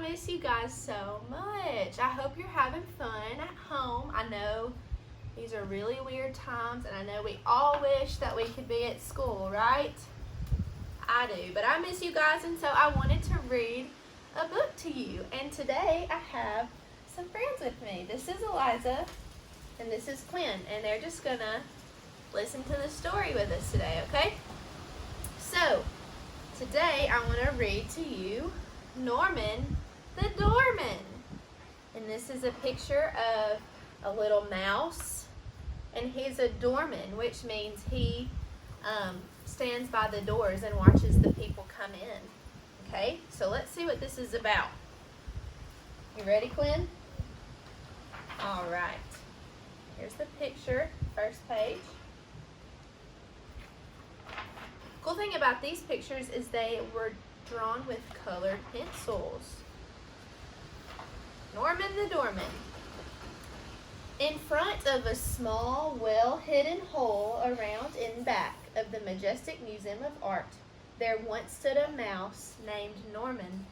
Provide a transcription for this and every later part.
miss you guys so much. I hope you're having fun at home. I know these are really weird times, and I know we all wish that we could be at school, right? I do, but I miss you guys, and so I wanted to read a book to you. And today I have some friends with me. This is Eliza, and this is Quinn, and they're just gonna listen to the story with us today, okay? So, today I want to read to you Norman the Doorman. And this is a picture of a little mouse, and he's a doorman, which means he stands by the doors and watches the people come in. Okay, so let's see what this is about. You ready, Quinn? All right. Here's the picture, first page. Cool thing about these pictures is they were drawn with colored pencils. Norman the Doorman. In front of a small, well-hidden hole around in back of the Majestic Museum of Art, there once stood a mouse named Norman.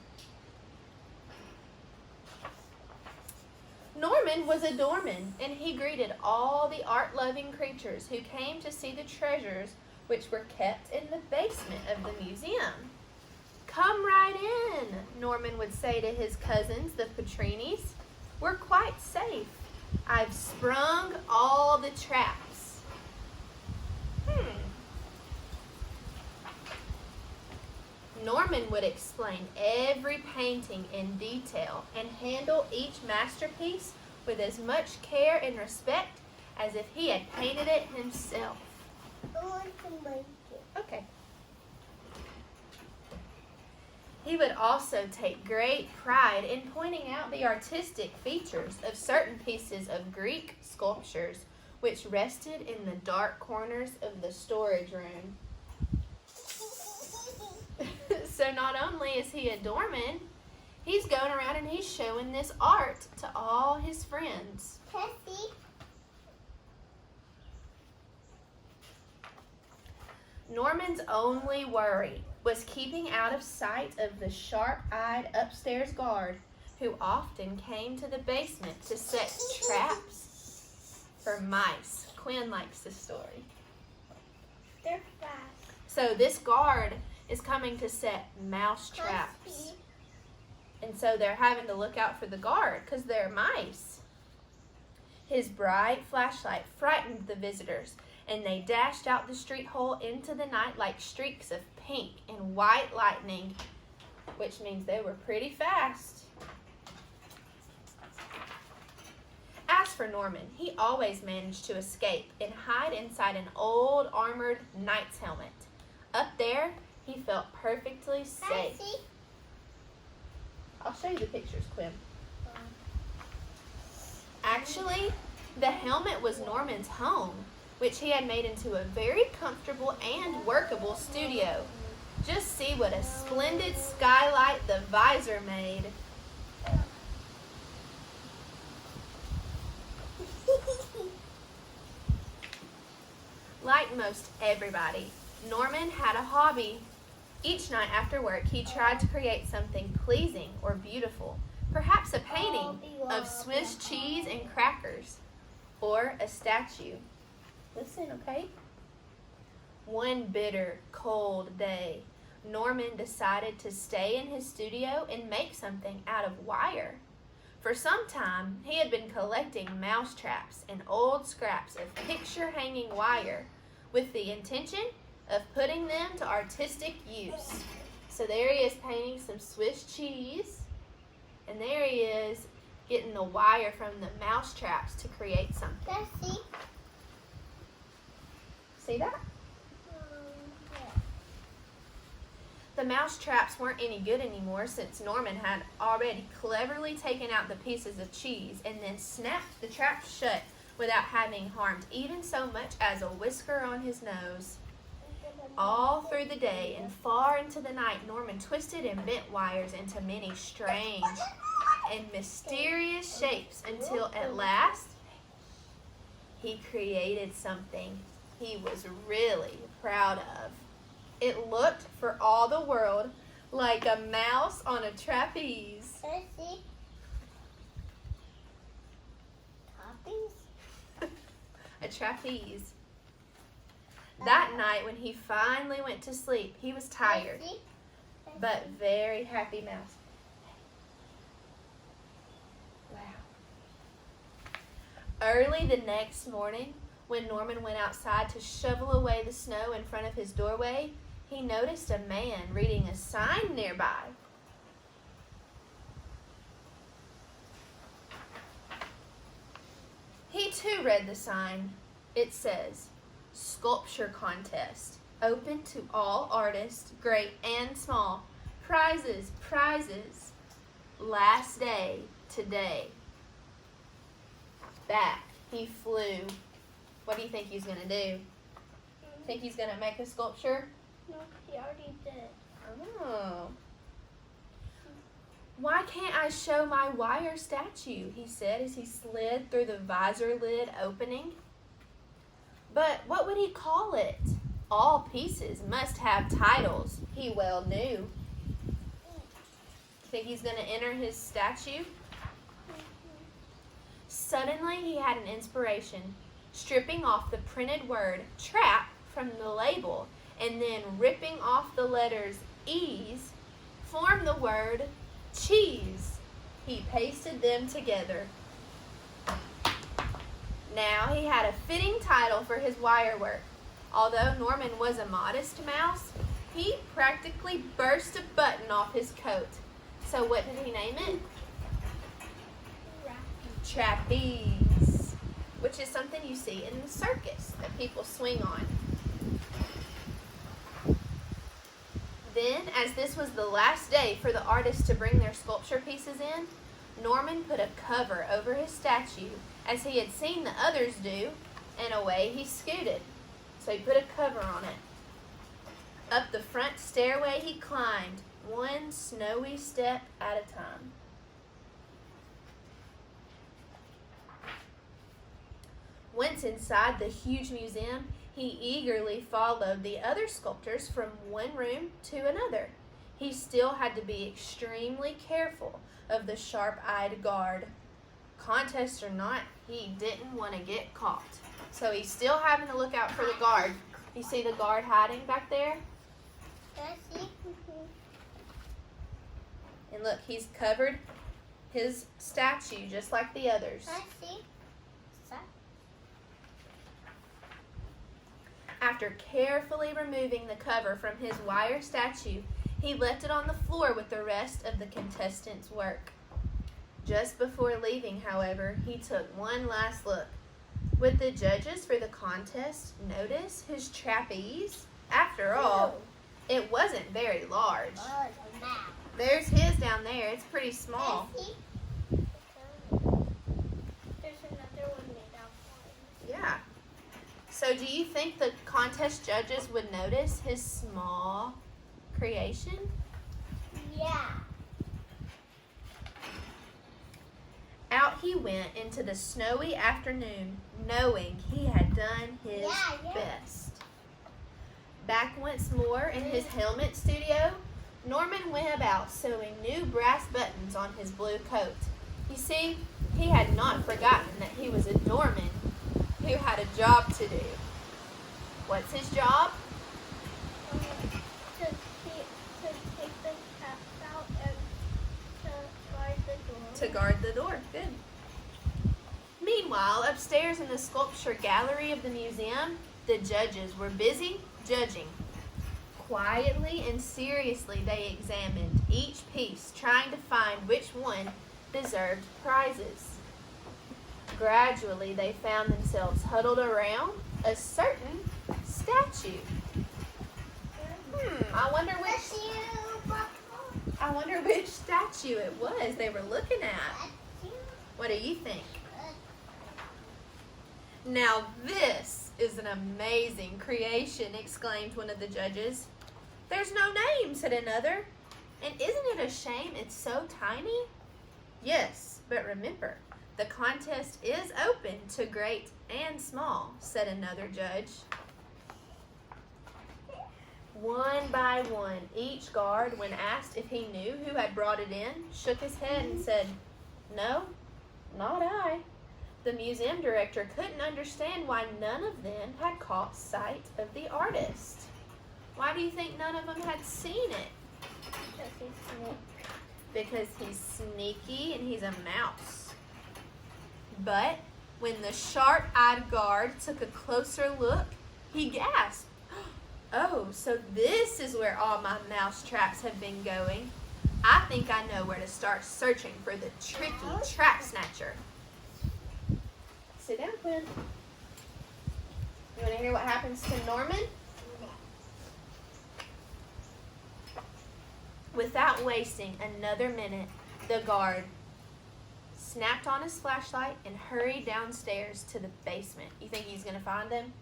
Norman was a doorman, and he greeted all the art-loving creatures who came to see the treasures which were kept in the basement of the museum. "Come right in," Norman would say to his cousins, the Petrinis. "We're quite safe. I've sprung all the traps." Norman would explain every painting in detail and handle each masterpiece with as much care and respect as if he had painted it himself. Okay. He would also take great pride in pointing out the artistic features of certain pieces of Greek sculptures which rested in the dark corners of the storage room. So not only is he a doorman, he's going around and he's showing this art to all his friends. Tessie. Norman's only worry was keeping out of sight of the sharp-eyed upstairs guard who often came to the basement to set traps for mice. Quinn likes this story. They're fast. So this guard is coming to set mouse traps. And so they're having to look out for the guard because they're mice. His bright flashlight frightened the visitors, and they dashed out the street hole into the night like streaks of pink and white lightning, which means they were pretty fast. As for Norman, he always managed to escape and hide inside an old armored knight's helmet. Up there, he felt perfectly safe. Tessie. I'll show you the pictures, Quinn. Actually, the helmet was Norman's home, which he had made into a very comfortable and workable studio. Just see what a splendid skylight the visor made. Like most everybody, Norman had a hobby. Each night after work, he tried to create something pleasing or beautiful, perhaps a painting of Swiss cheese and crackers, or a statue. Listen, okay? One bitter, cold day, Norman decided to stay in his studio and make something out of wire. For some time, he had been collecting mouse traps and old scraps of picture-hanging wire with the intention of putting them to artistic use. So there he is painting some Swiss cheese, and there he is getting the wire from the mouse traps to create something. Tessie. See that? Yeah. The mouse traps weren't any good anymore since Norman had already cleverly taken out the pieces of cheese and then snapped the trap shut without having harmed even so much as a whisker on his nose. All through the day and far into the night, Norman twisted and bent wires into many strange and mysterious shapes until at last he created something he was really proud of. It looked for all the world like a mouse on a trapeze. Let's see. Toppings? A trapeze. That night when he finally went to sleep, he was tired, but very happy mouse. Wow. Early the next morning, when Norman went outside to shovel away the snow in front of his doorway, he noticed a man reading a sign nearby. He too read the sign. It says, "Sculpture contest, open to all artists, great and small. Prizes, prizes. Last day, today." Back he flew. What do you think he's going to do? Think he's going to make a sculpture? No, he already did. Oh. "Why can't I show my wire statue?" he said as he slid through the visor lid opening. But what would he call it? All pieces must have titles, he well knew. Think he's going to enter his statue? Suddenly he had an inspiration. Stripping off the printed word "trap" from the label and then ripping off the letters E's, formed the word cheese. He pasted them together. Now he had a fitting title for his wire work. Although Norman was a modest mouse, he practically burst a button off his coat. So what did he name it? Trapeze, which is something you see in the circus that people swing on. Then, as this was the last day for the artists to bring their sculpture pieces in, Norman put a cover over his statue, as he had seen the others do, and away he scooted. So he put a cover on it. Up the front stairway he climbed, one snowy step at a time. Once inside the huge museum, he eagerly followed the other sculptors from one room to another. He still had to be extremely careful of the sharp-eyed guard. Contest or not, he didn't want to get caught. So he's still having to look out for the guard. You see the guard hiding back there? And look, he's covered his statue just like the others. After carefully removing the cover from his wire statue, he left it on the floor with the rest of the contestants' work. Just before leaving, however, he took one last look. Would the judges for the contest notice his trapeze? After all, it wasn't very large. There's his down there. It's pretty small. There's another one made out for him. Yeah. So do you think the contest judges would notice his small creation? Yeah. Out he went into the snowy afternoon, knowing he had done his best. Back once more in his helmet studio, Norman went about sewing new brass buttons on his blue coat. You see, he had not forgotten that he was a doorman who had a job to do. What's his job? To take the cats out and to guard the door. To guard the door. Good. Meanwhile, upstairs in the sculpture gallery of the museum, the judges were busy judging. Quietly and seriously they examined each piece, trying to find which one deserved prizes. Gradually, they found themselves huddled around a certain statue. I wonder which statue it was they were looking at. What do you think? "Now this is an amazing creation," exclaimed one of the judges. "There's no name," said another. "And isn't it a shame it's so tiny?" "Yes, but remember, the contest is open to great and small," said another judge. One by one, each guard, when asked if he knew who had brought it in, shook his head and said, "No, not I." The museum director couldn't understand why none of them had caught sight of the artist. Why do you think none of them had seen it? Because he's sneaky and he's a mouse. But when the sharp-eyed guard took a closer look, he gasped. "Oh, so this is where all my mouse traps have been going. I think I know where to start searching for the tricky trap snatcher." Sit down, Quinn. You want to hear what happens to Norman? Without wasting another minute, the guard snapped on his flashlight and hurried downstairs to the basement. You think he's going to find him?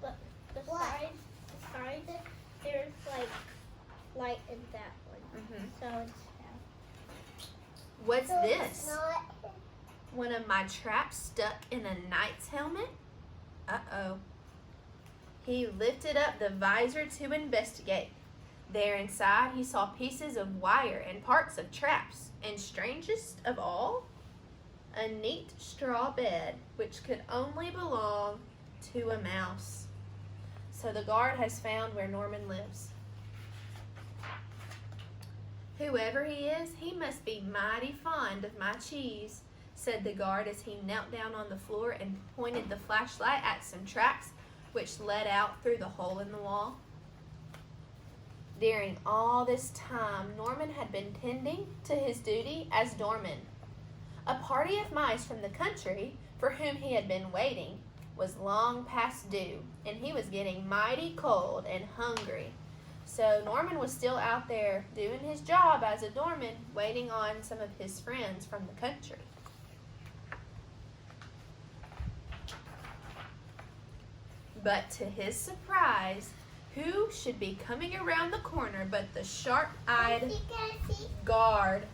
But besides, there's like light in that one. So it's What's so this? It's not One of my traps stuck in a knight's helmet? Uh-oh. He lifted up the visor to investigate. There inside, he saw pieces of wire and parts of traps, and strangest of all, a neat straw bed, which could only belong to a mouse. So the guard has found where Norman lives. "Whoever he is, he must be mighty fond of my cheese," said the guard as he knelt down on the floor and pointed the flashlight at some tracks which led out through the hole in the wall. During all this time, Norman had been tending to his duty as doorman. A party of mice from the country, for whom he had been waiting, was long past due, and he was getting mighty cold and hungry. So Norman was still out there doing his job as a doorman, waiting on some of his friends from the country. But to his surprise, who should be coming around the corner but the sharp-eyed guard?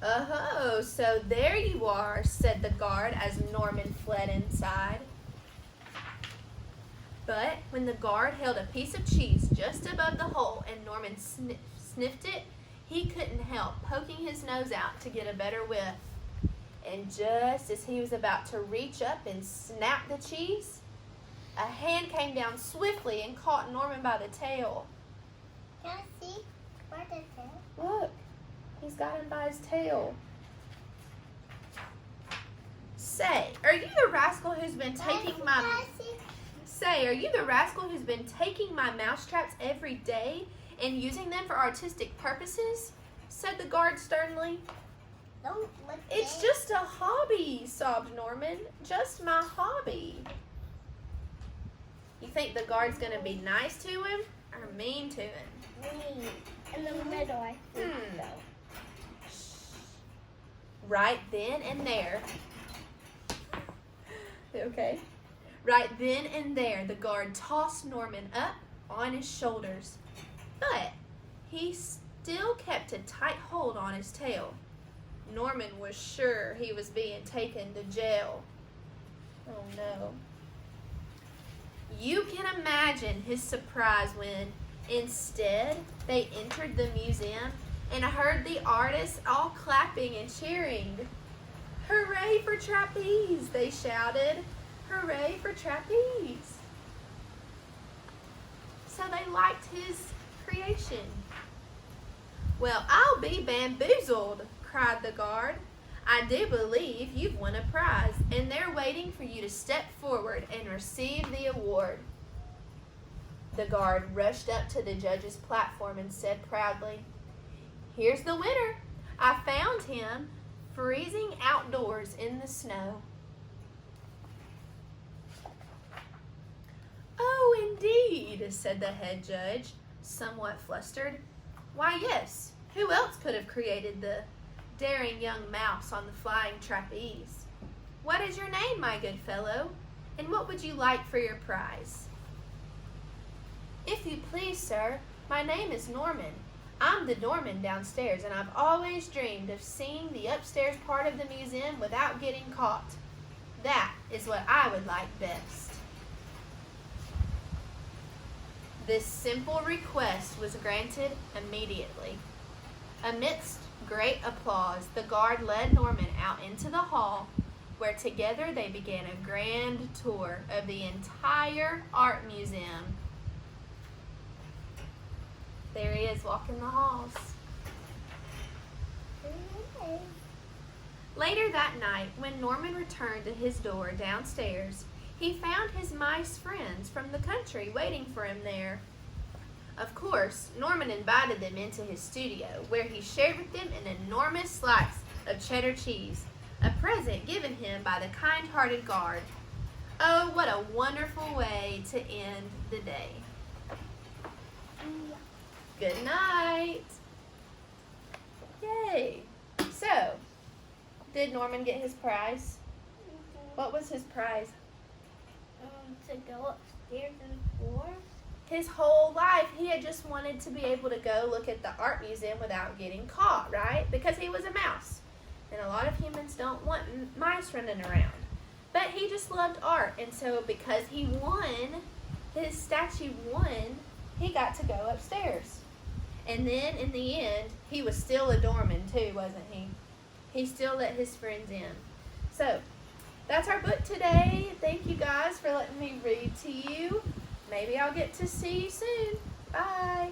"Oh, so there you are," said the guard as Norman fled inside. But when the guard held a piece of cheese just above the hole and Norman sniffed it, he couldn't help poking his nose out to get a better whiff. And just as he was about to reach up and snap the cheese, a hand came down swiftly and caught Norman by the tail. Can I see? Where the tail? Look, he's got him by his tail. "Say, are you the rascal who's been taking my... Say, are you the rascal who's been taking my mousetraps every day and using them for artistic purposes?" said the guard sternly. Don't look "It's just a hobby," sobbed Norman. "Just my hobby." You think the guard's going to be nice to him or mean to him? Mean. In the middle, I think so. Right then and there. Okay. Right then and there, the guard tossed Norman up on his shoulders. But he still kept a tight hold on his tail. Norman was sure he was being taken to jail. Oh no. You can imagine his surprise when, instead, they entered the museum and heard the artists all clapping and cheering. "Hooray for trapeze!" they shouted. "Hooray for trapeze!" So they liked his creation. "Well, I'll be bamboozled," cried the guard. "I do believe you've won a prize, and they're waiting for you to step forward and receive the award." The guard rushed up to the judge's platform and said proudly, "Here's the winner. I found him freezing outdoors in the snow." "Oh, indeed," said the head judge, somewhat flustered. "Why, yes, who else could have created the daring young mouse on the flying trapeze? What is your name, my good fellow, and what would you like for your prize?" "If you please, sir, my name is Norman. I'm the doorman downstairs, and I've always dreamed of seeing the upstairs part of the museum without getting caught. That is what I would like best." This simple request was granted immediately. Amidst great applause, the guard led Norman out into the hall, where together they began a grand tour of the entire art museum. There he is, walking the halls. Later that night, when Norman returned to his door downstairs, he found his mice friends from the country waiting for him there. Of course, Norman invited them into his studio, where he shared with them an enormous slice of cheddar cheese, a present given him by the kind-hearted guard. Oh, what a wonderful way to end the day. Good night. Yay. So, did Norman get his prize? What was his prize? To go upstairs and forth. His whole life, he had just wanted to be able to go look at the art museum without getting caught, right? Because he was a mouse. And a lot of humans don't want mice running around. But he just loved art. And so because he won, his statue won, he got to go upstairs. And then in the end, he was still a doorman too, wasn't he? He still let his friends in. So, that's our book today. Thank you guys for letting me read to you. Maybe I'll get to see you soon. Bye.